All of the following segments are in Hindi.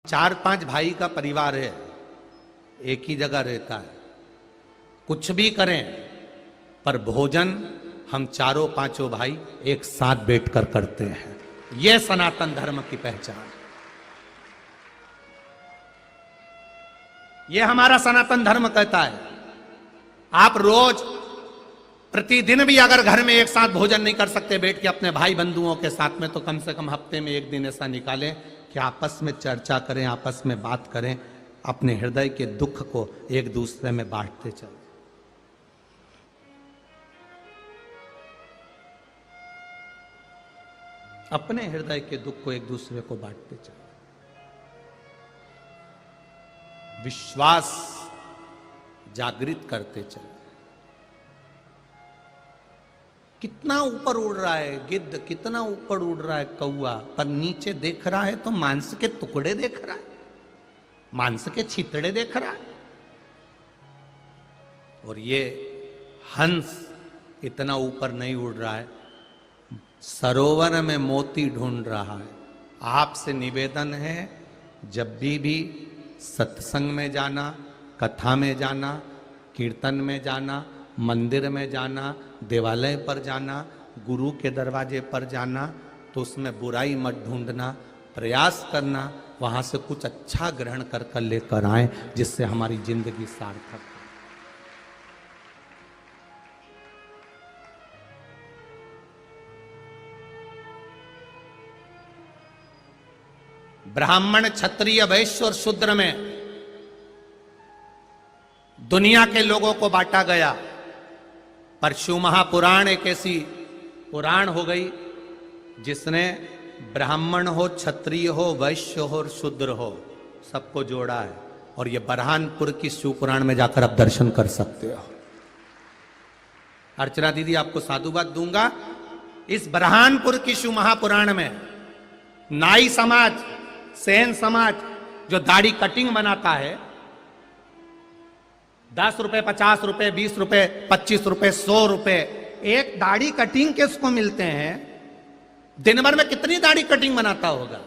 4-5 भाई का परिवार है, एक ही जगह रहता है, कुछ भी करें पर भोजन हम चारों पांचों भाई एक साथ बैठकर करते हैं। यह सनातन धर्म की पहचान, यह हमारा सनातन धर्म कहता है। आप रोज प्रतिदिन भी अगर घर में एक साथ भोजन नहीं कर सकते बैठ के अपने भाई बंधुओं के साथ में, तो कम से कम हफ्ते में एक दिन ऐसा निकालें कि आपस में चर्चा करें, आपस में बात करें, अपने हृदय के दुख को एक दूसरे में बांटते चलें। अपने हृदय के दुख को एक दूसरे को बांटते चलें। विश्वास जागृत करते चलें। कितना ऊपर उड़ रहा है गिद्ध, कितना ऊपर उड़ रहा है कौआ, पर नीचे देख रहा है तो मांस के टुकड़े देख रहा है, मांस के छितड़े देख रहा है। और ये हंस इतना ऊपर नहीं उड़ रहा है, सरोवर में मोती ढूंढ रहा है। आपसे निवेदन है, जब भी सत्संग में जाना, कथा में जाना, कीर्तन में जाना, मंदिर में जाना, देवालय पर जाना, गुरु के दरवाजे पर जाना, तो उसमें बुराई मत ढूंढना, प्रयास करना वहां से कुछ अच्छा ग्रहण कर कर लेकर आए, जिससे हमारी जिंदगी सार्थक हो। ब्राह्मण, क्षत्रिय, वैश्य और शूद्र में दुनिया के लोगों को बांटा गया, पर शिव महापुराण एक ऐसी पुराण हो गई जिसने ब्राह्मण हो, क्षत्रिय हो, वैश्य हो और शूद्र हो, सबको जोड़ा है। और ये बरहानपुर की शिव पुराण में जाकर आप दर्शन कर सकते हो। अर्चना दीदी आपको साधुवाद दूंगा, इस बरहानपुर की शिव महापुराण में नाई समाज, सेन समाज जो दाढ़ी कटिंग बनाता है, 10 रुपए, 50 रुपए, 20 रुपए, 25 रुपए, 100 रुपए एक दाढ़ी कटिंग के उसको मिलते हैं। दिन भर में कितनी दाढ़ी कटिंग बनाता होगा,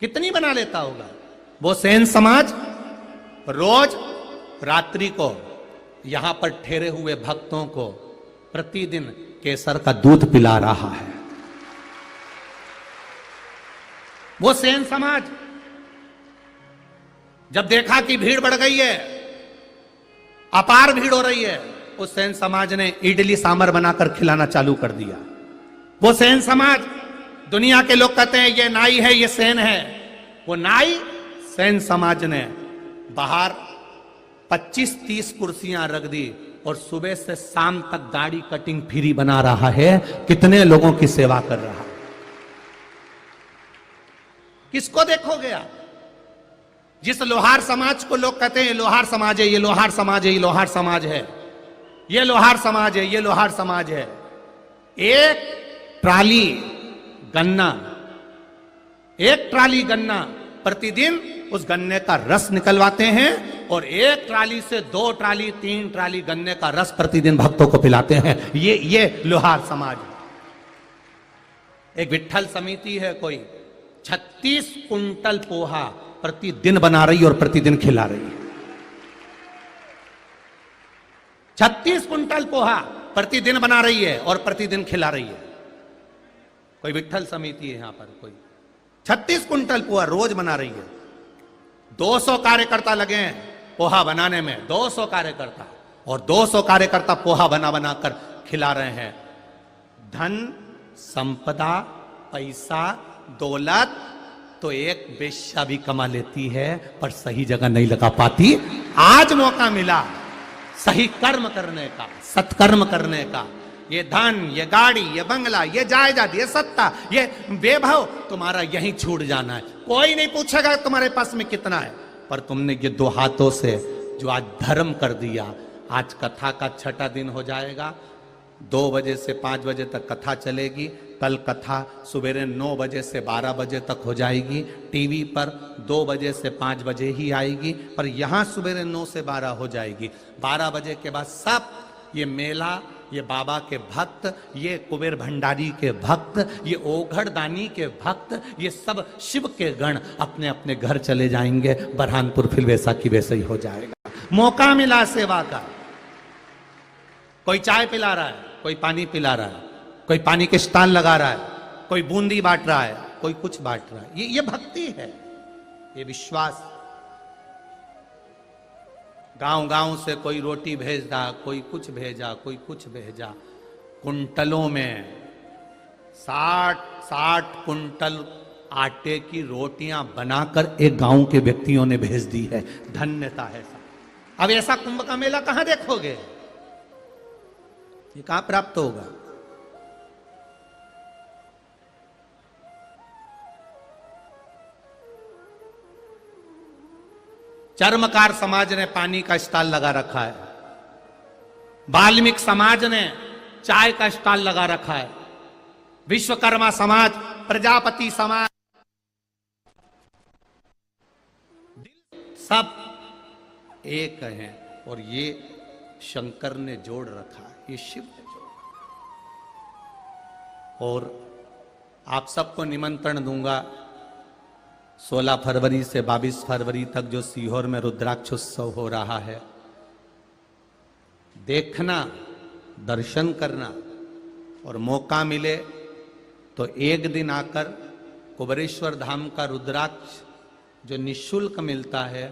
कितनी बना लेता होगा। वो सेन समाज रोज रात्रि को यहां पर ठहरे हुए भक्तों को प्रतिदिन केसर का दूध पिला रहा है। वो सेन समाज जब देखा कि भीड़ बढ़ गई है, अपार भीड़ हो रही है, उस सेन समाज ने इडली सांभर बनाकर खिलाना चालू कर दिया। वो सेन समाज, दुनिया के लोग कहते हैं ये नाई है, ये सेन है, वो नाई सेन समाज ने बाहर 25-30 कुर्सियां रख दी और सुबह से शाम तक दाढ़ी कटिंग फ्री बना रहा है। कितने लोगों की सेवा कर रहा है। किसको देखोगे आप? जिस लोहार समाज को लोग कहते हैं ये लोहार समाज है, ये लोहार समाज है, ये लोहार समाज है, ये लोहार समाज है, ये लोहार समाज है। एक ट्राली गन्ना प्रतिदिन उस गन्ने का रस निकलवाते हैं और एक ट्राली से 2 ट्राली 3 ट्राली गन्ने का रस प्रतिदिन भक्तों को पिलाते हैं। ये लोहार समाज है। एक विठ्ठल समिति है, कोई 36 कुंटल पोहा प्रतिदिन बना रही और प्रतिदिन खिला रही है। 36 कुंटल पोहा प्रतिदिन बना रही है और प्रतिदिन खिला रही है। कोई विठ्ठल समिति है यहां पर, कोई 36 कुंटल पोहा रोज बना रही है। 200 कार्यकर्ता लगे हैं पोहा बनाने में, 200 कार्यकर्ता, और 200 कार्यकर्ता पोहा बना कर खिला रहे हैं। धन संपदा, पैसा, दौलत तो एक वेश्या भी कमा लेती है, पर सही जगह नहीं लगा पाती। आज मौका मिला सही कर्म करने का, सत्कर्म करने का। ये धन, ये गाड़ी, ये बंगला, ये जायदाद, ये सत्ता, ये वैभव तुम्हारा यहीं छूट जाना है। कोई नहीं पूछेगा तुम्हारे पास में कितना है, पर तुमने ये 2 हाथों से जो आज धर्म कर दिया। आज कथा का 6ठा दिन हो जाएगा। 2 बजे से 5 बजे तक कथा चलेगी। कल कथा सवेरे 9 बजे से 12 बजे तक हो जाएगी। टीवी पर 2 बजे से 5 बजे ही आएगी, पर यहां सवेरे 9 से 12 हो जाएगी। 12 बजे के बाद सब ये मेला ये बाबा के भक्त, ये कुबेर भंडारी के भक्त, ये ओघड़ दानी के भक्त, ये सब शिव के गण अपने अपने घर चले जाएंगे। बरहानपुर फिर वैसा की वैसा ही हो जाएगा। मौका मिला सेवा का, कोई चाय पिला रहा है, कोई पानी पिला रहा है, कोई पानी के स्टॉल लगा रहा है, कोई बूंदी बांट रहा है, कोई कुछ बांट रहा है। ये भक्ति है, ये विश्वास। गांव गांव से कोई रोटी भेजा, कोई कुछ भेजा, कोई कुछ भेजा। कुंटलों में 60 कुंटल आटे की रोटियां बनाकर एक गांव के व्यक्तियों ने भेज दी है। धन्यता है। अब ऐसा कुंभ का मेला कहां देखोगे? ये कहां प्राप्त होगा? चर्मकार समाज ने पानी का स्टॉल लगा रखा है, वाल्मीकि समाज ने चाय का स्टॉल लगा रखा है, विश्वकर्मा समाज, प्रजापति समाज, सब एक हैं। और ये शंकर ने जोड़ रखा है, ये शिव ने जोड़ा। और आप सबको निमंत्रण दूंगा 16 फरवरी से 22 फरवरी तक जो सीहोर में रुद्राक्ष उत्सव हो रहा है, देखना, दर्शन करना। और मौका मिले तो एक दिन आकर कुबेरेश्वर धाम का रुद्राक्ष जो निःशुल्क मिलता है,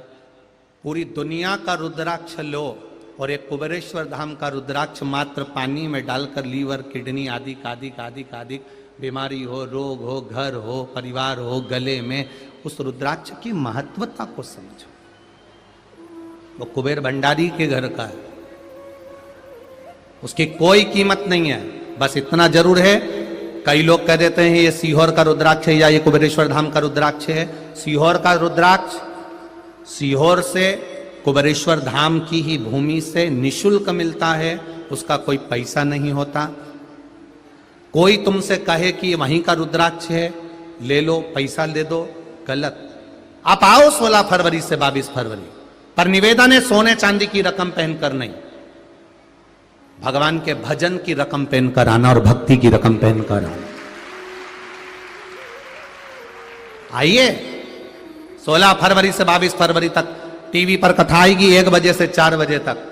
पूरी दुनिया का रुद्राक्ष लो और एक कुबेरेश्वर धाम का रुद्राक्ष मात्र पानी में डालकर लीवर, किडनी आदि आदि बीमारी हो, रोग हो, घर हो, परिवार हो, गले में, उस रुद्राक्ष की महत्वता को समझो। वो कुबेर भंडारी के घर का है, उसकी कोई कीमत नहीं है। बस इतना जरूर है, कई लोग कह देते हैं ये सीहोर का रुद्राक्ष है या ये कुबेरेश्वर धाम का रुद्राक्ष है। सीहोर का रुद्राक्ष सीहोर से कुबेरेश्वर धाम की ही भूमि से निःशुल्क मिलता है, उसका कोई पैसा नहीं होता। कोई तुमसे कहे कि वहीं का रुद्राक्ष है, ले लो, पैसा दे दो, गलत। आप आओ 16 फरवरी से 22 फरवरी, पर निवेदन है सोने चांदी की रकम पहनकर नहीं, भगवान के भजन की रकम पहनकर आना और भक्ति की रकम पहनकर आना। आइए 16 फरवरी से 22 फरवरी तक टीवी पर कथा आएगी 1 बजे से 4 बजे तक।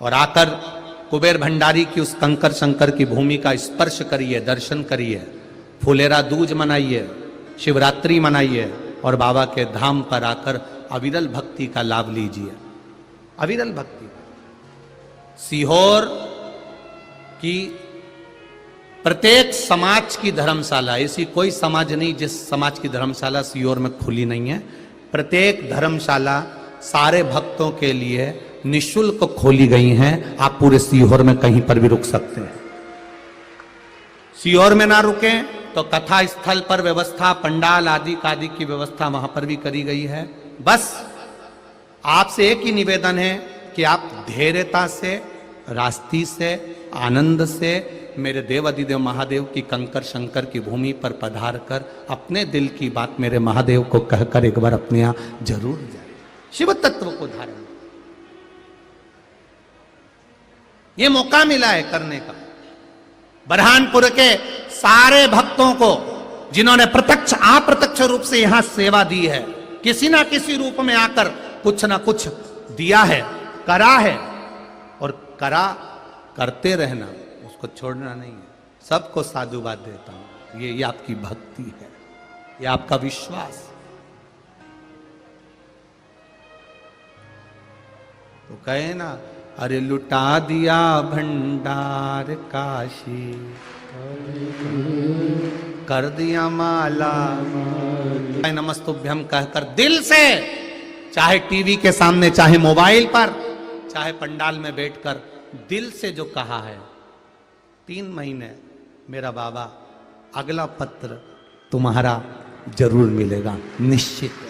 और आकर कुबेर भंडारी की उस कंकर शंकर की भूमि का स्पर्श करिए, दर्शन करिए, फुलेरा दूज मनाइए, शिवरात्रि मनाइए और बाबा के धाम पर आकर अविरल भक्ति का लाभ लीजिए। अविरल भक्ति। सीहोर की प्रत्येक समाज की धर्मशाला, ऐसी कोई समाज नहीं जिस समाज की धर्मशाला सीहोर में खुली नहीं है। प्रत्येक धर्मशाला सारे भक्तों के लिए निःशुल्क खोली गई हैं। आप पूरे सीहोर में कहीं पर भी रुक सकते हैं। सीहोर में ना रुकें तो कथा स्थल पर व्यवस्था, पंडाल आदि की व्यवस्था वहां पर भी करी गई है। बस आपसे एक ही निवेदन है कि आप धैर्यता से, रास्ती से, आनंद से मेरे देव अधिदेव महादेव की कंकर शंकर की भूमि पर पधार कर अपने दिल की बात मेरे महादेव को कहकर एक बार अपने यहां जरूर जाए। शिव तत्व को धारण, ये मौका मिला है करने का। बरहानपुर के सारे भक्तों को जिन्होंने प्रत्यक्ष अप्रत्यक्ष रूप से यहां सेवा दी है, किसी ना किसी रूप में आकर कुछ ना कुछ दिया है, करा है और करते रहना, उसको छोड़ना नहीं है। सबको साधुवाद देता हूं। ये आपकी भक्ति है, ये आपका विश्वास। तो कहे ना, अरे लुटा दिया भंडार काशी, कर दिया माला नमस्तुभ्यम कहकर दिल से, चाहे टीवी के सामने, चाहे मोबाइल पर, चाहे पंडाल में बैठकर दिल से जो कहा है, 3 महीने मेरा बाबा अगला पत्र तुम्हारा जरूर मिलेगा, निश्चित है।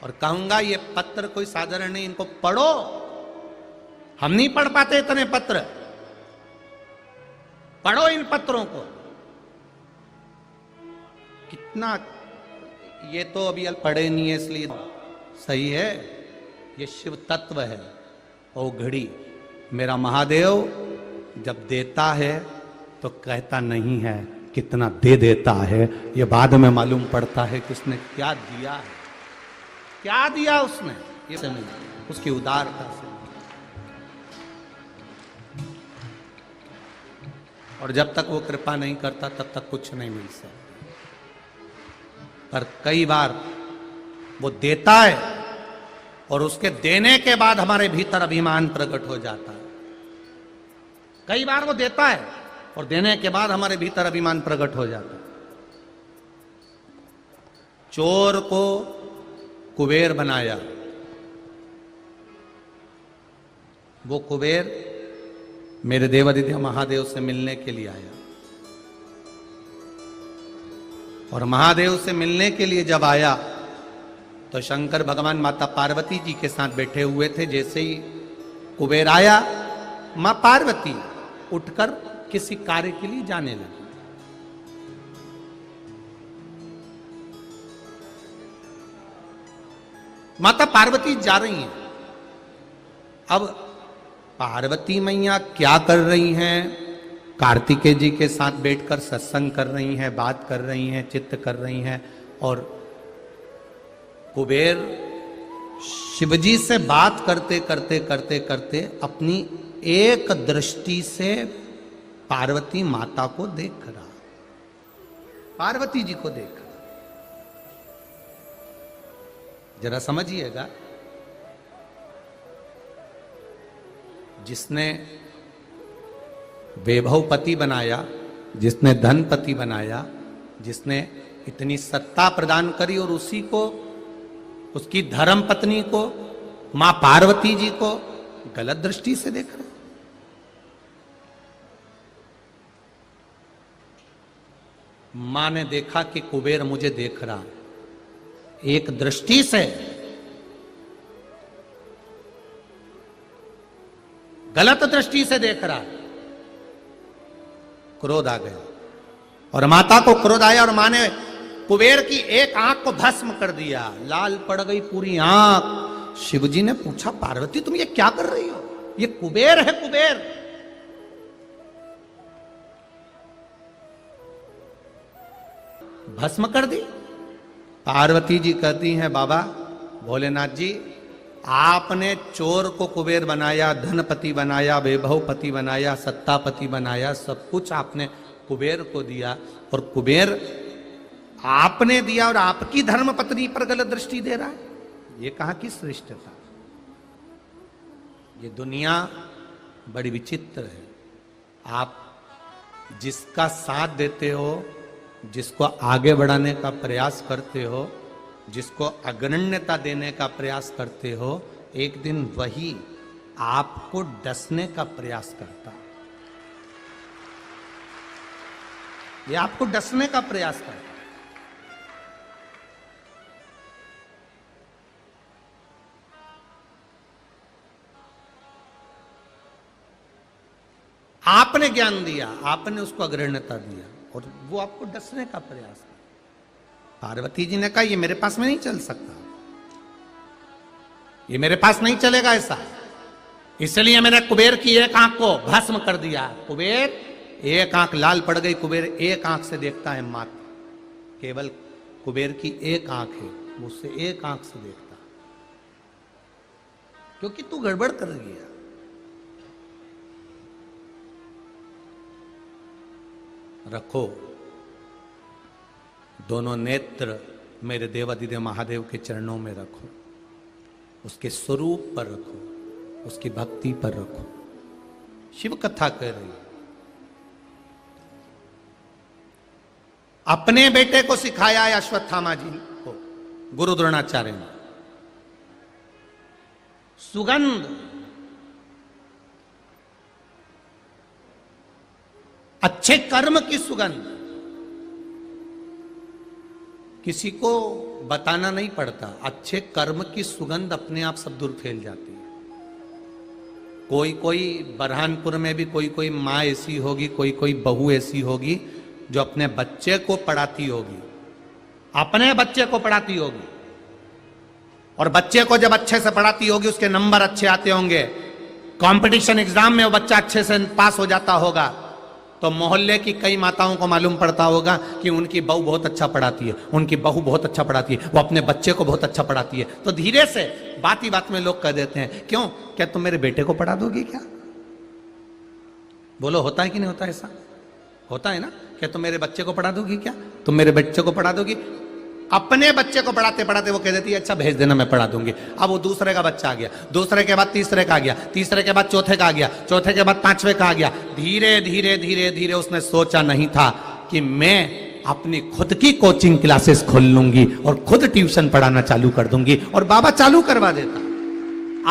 और कहूंगा ये पत्र कोई साधारण नहीं, इनको पढ़ो। हम नहीं पढ़ पाते इतने पत्र, पढ़ो इन पत्रों को। कितना, ये तो अभी पढ़े नहीं है इसलिए सही है, ये शिव तत्व है। ओ घड़ी, मेरा महादेव जब देता है तो कहता नहीं है कितना दे देता है, ये बाद में मालूम पड़ता है कि उसने क्या दिया है, क्या दिया उसने, ये से नहीं, उसकी उदारता से। और जब तक वो कृपा नहीं करता तब तक कुछ नहीं मिल सकता। पर कई बार वो देता है और उसके देने के बाद हमारे भीतर अभिमान प्रकट हो जाता है। कई बार वो देता है और देने के बाद हमारे भीतर अभिमान प्रकट हो जाता है। चोर को कुबेर बनाया, वो कुबेर मेरे देवादिदेव महादेव से मिलने के लिए आया, और महादेव से मिलने के लिए जब आया तो शंकर भगवान माता पार्वती जी के साथ बैठे हुए थे। जैसे ही कुबेर आया, मां पार्वती उठकर किसी कार्य के लिए जाने लगी। माता पार्वती जा रही हैं। अब पार्वती मैया क्या कर रही हैं? कार्तिकेय जी के साथ बैठकर सत्संग कर रही हैं, बात कर रही हैं, चित्त कर रही हैं। और कुबेर शिवजी से बात करते करते करते करते अपनी एक दृष्टि से पार्वती माता को देख रहा, पार्वती जी को देख रहा। जरा समझिएगा, जिसने वैभवपति बनाया, जिसने धनपति बनाया, जिसने इतनी सत्ता प्रदान करी, और उसी को, उसकी धर्म पत्नी को, मां पार्वती जी को गलत दृष्टि से देख रहे। मां ने देखा कि कुबेर मुझे देख रहा, एक दृष्टि से गलत दृष्टि से देख रहा। क्रोध आ गया और माता को क्रोध आया, और मां ने कुबेर की एक आंख को भस्म कर दिया, लाल पड़ गई पूरी आंख। शिवजी ने पूछा, पार्वती तुम ये क्या कर रही हो? ये कुबेर है, कुबेर। भस्म कर दी। पार्वती जी कहती हैं, बाबा भोलेनाथ जी, आपने चोर को कुबेर बनाया, धनपति बनाया, वैभवपति बनाया, सत्तापति बनाया, सब कुछ आपने कुबेर को दिया, और कुबेर आपने दिया और आपकी धर्म पत्नी पर गलत दृष्टि दे रहा है। ये कहां की श्रेष्ठता? ये दुनिया बड़ी विचित्र है। आप जिसका साथ देते हो, जिसको आगे बढ़ाने का प्रयास करते हो, जिसको अग्रण्यता देने का प्रयास करते हो, एक दिन वही आपको डसने का प्रयास करता है। ये आपको डसने का प्रयास करता है। आपने ज्ञान दिया, आपने उसको अग्रण्यता दिया, और वो आपको डसने का प्रयास किया। पार्वती जी ने कहा, ये मेरे पास में नहीं चल सकता, ये मेरे पास नहीं चलेगा ऐसा, इसलिए मैंने कुबेर की एक आंख को भस्म कर दिया। कुबेर, एक आंख लाल पड़ गई। कुबेर एक आंख से देखता है मात्र, केवल कुबेर की एक आंख है, वो उससे एक आंख से देखता, क्योंकि तू गड़बड़ कर गया। रखो दोनों नेत्र मेरे देवादिदेव महादेव के चरणों में रखो, उसके स्वरूप पर रखो, उसकी भक्ति पर रखो। शिव कथा कह रही है। अपने बेटे को सिखाया है अश्वत्थामा जी को, गुरु द्रोणाचार्य ने। सुगंध, अच्छे कर्म की सुगंध किसी को बताना नहीं पड़ता। अच्छे कर्म की सुगंध अपने आप सब दूर फैल जाती है। कोई कोई बरहानपुर में भी कोई कोई माँ ऐसी होगी, कोई कोई बहू ऐसी होगी जो अपने बच्चे को पढ़ाती होगी, अपने बच्चे को पढ़ाती होगी, और बच्चे को जब अच्छे से पढ़ाती होगी, उसके नंबर अच्छे आते होंगे, कंपटीशन एग्जाम में वो बच्चा अच्छे से पास हो जाता होगा, तो मोहल्ले की कई माताओं को मालूम पड़ता होगा कि उनकी बहू बहुत अच्छा पढ़ाती है, उनकी बहू बहुत अच्छा पढ़ाती है, वो अपने बच्चे को बहुत अच्छा पढ़ाती है। तो धीरे से बात ही बात में लोग कह देते हैं, क्यों, क्या तुम मेरे बेटे को पढ़ा दोगी क्या? बोलो, होता है कि नहीं होता? ऐसा होता है ना? क्या तुम मेरे बच्चे को पढ़ा दोगी क्या? तुम मेरे बच्चे को पढ़ा दोगी? अपने बच्चे को पढ़ाते पढ़ाते वो कह देती है, अच्छा भेज देना, मैं पढ़ा दूंगी। अब वो दूसरे का बच्चा आ गया, दूसरे के बाद तीसरे का आ गया, तीसरे के बाद चौथे का आ गया, चौथे के बाद पांचवे का आ गया। धीरे धीरे धीरे धीरे उसने सोचा नहीं था कि मैं अपनी खुद की कोचिंग क्लासेस खोल लूंगी और खुद ट्यूशन पढ़ाना चालू कर दूंगी, और बाबा चालू करवा देता।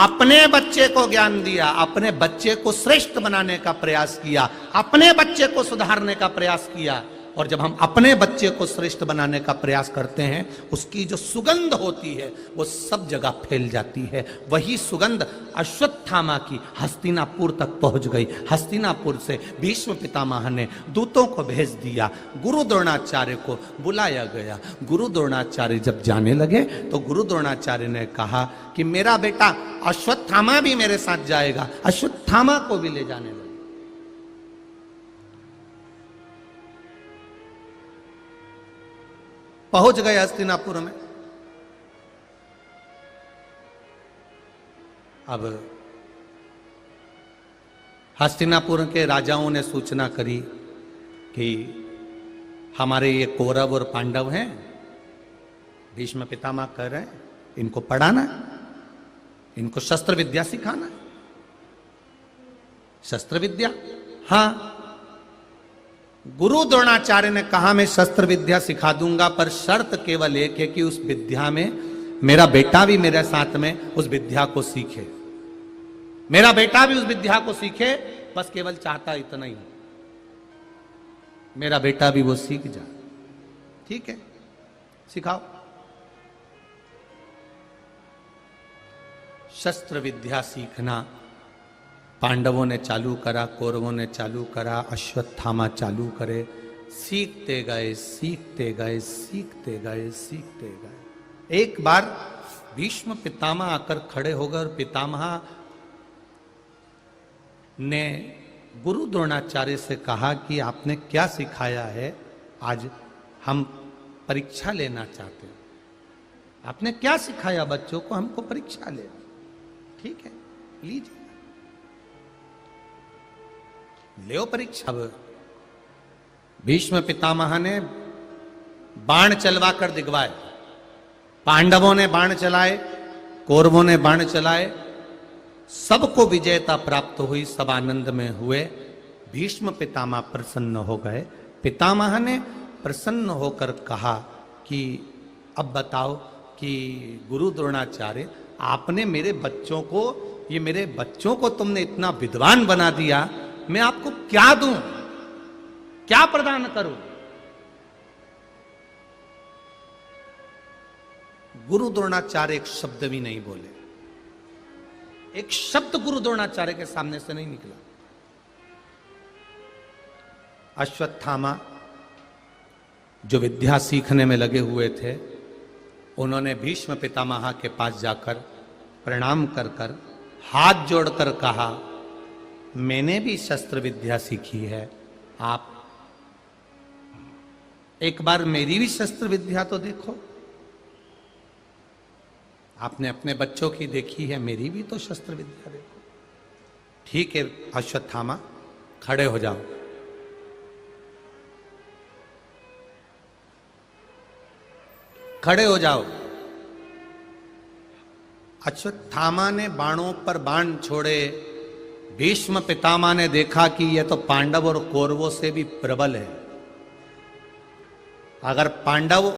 अपने बच्चे को ज्ञान दिया, अपने बच्चे को श्रेष्ठ बनाने का प्रयास किया, अपने बच्चे को सुधारने का प्रयास किया। और जब हम अपने बच्चे को श्रेष्ठ बनाने का प्रयास करते हैं, उसकी जो सुगंध होती है वो सब जगह फैल जाती है। वही सुगंध अश्वत्थामा की हस्तिनापुर तक पहुंच गई। हस्तिनापुर से भीष्म पितामह ने दूतों को भेज दिया, गुरु द्रोणाचार्य को बुलाया गया। गुरु द्रोणाचार्य जब जाने लगे तो गुरु द्रोणाचार्य ने कहा कि मेरा बेटा अश्वत्थामा भी मेरे साथ जाएगा। अश्वत्थामा को भी ले जाने लगे। पहुंच गए हस्तिनापुर में। अब हस्तिनापुर के राजाओं ने सूचना करी कि हमारे ये कौरव और पांडव हैं, भीष्म पितामह कह रहे हैं इनको पढ़ाना, इनको शस्त्र विद्या सिखाना। शस्त्र विद्या? हाँ। गुरु द्रोणाचार्य ने कहा मैं शस्त्र विद्या सिखा दूंगा, पर शर्त केवल एक है कि उस विद्या में मेरा बेटा भी मेरे साथ में उस विद्या को सीखे। मेरा बेटा भी उस विद्या को सीखे, बस केवल चाहता इतना ही, मेरा बेटा भी वो सीख जाए। ठीक है, सिखाओ। शस्त्र विद्या सीखना पांडवों ने चालू करा, कौरवों ने चालू करा, अश्वत्थामा चालू करे। सीखते गए, सीखते गए, सीखते गए, सीखते गए। एक बार भीष्म पितामह आकर खड़े हो गए और पितामह ने गुरु द्रोणाचार्य से कहा कि आपने क्या सिखाया है, आज हम परीक्षा लेना चाहते हैं। आपने क्या सिखाया बच्चों को, हमको परीक्षा ले। ठीक है, लीजिए, ले परीक्षा। अब भीष्म पितामह ने बाण चलवा कर दिखवाए। पांडवों ने बाण चलाए, कौरवों ने बाण चलाए, सबको विजयता प्राप्त हुई, सब आनंद में हुए। भीष्म पितामह प्रसन्न हो गए। पितामह ने प्रसन्न होकर कहा कि अब बताओ कि गुरु द्रोणाचार्य, आपने मेरे बच्चों को, ये मेरे बच्चों को तुमने इतना विद्वान बना दिया, मैं आपको क्या दूं, क्या प्रदान करूं? गुरु द्रोणाचार्य एक शब्द भी नहीं बोले। एक शब्द गुरु द्रोणाचार्य के सामने से नहीं निकला। अश्वत्थामा जो विद्या सीखने में लगे हुए थे, उन्होंने भीष्म पितामह के पास जाकर प्रणाम कर कर हाथ जोड़कर कहा, मैंने भी शस्त्र विद्या सीखी है, आप एक बार मेरी भी शस्त्र विद्या तो देखो। आपने अपने बच्चों की देखी है, मेरी भी तो शस्त्र विद्या देखो। ठीक है अश्वत्थामा, खड़े हो जाओ। खड़े हो जाओ। अश्वत्थामा ने बाणों पर बाण छोड़े। भीष्म पितामह ने देखा कि यह तो पांडव और कौरवों से भी प्रबल है। अगर पांडव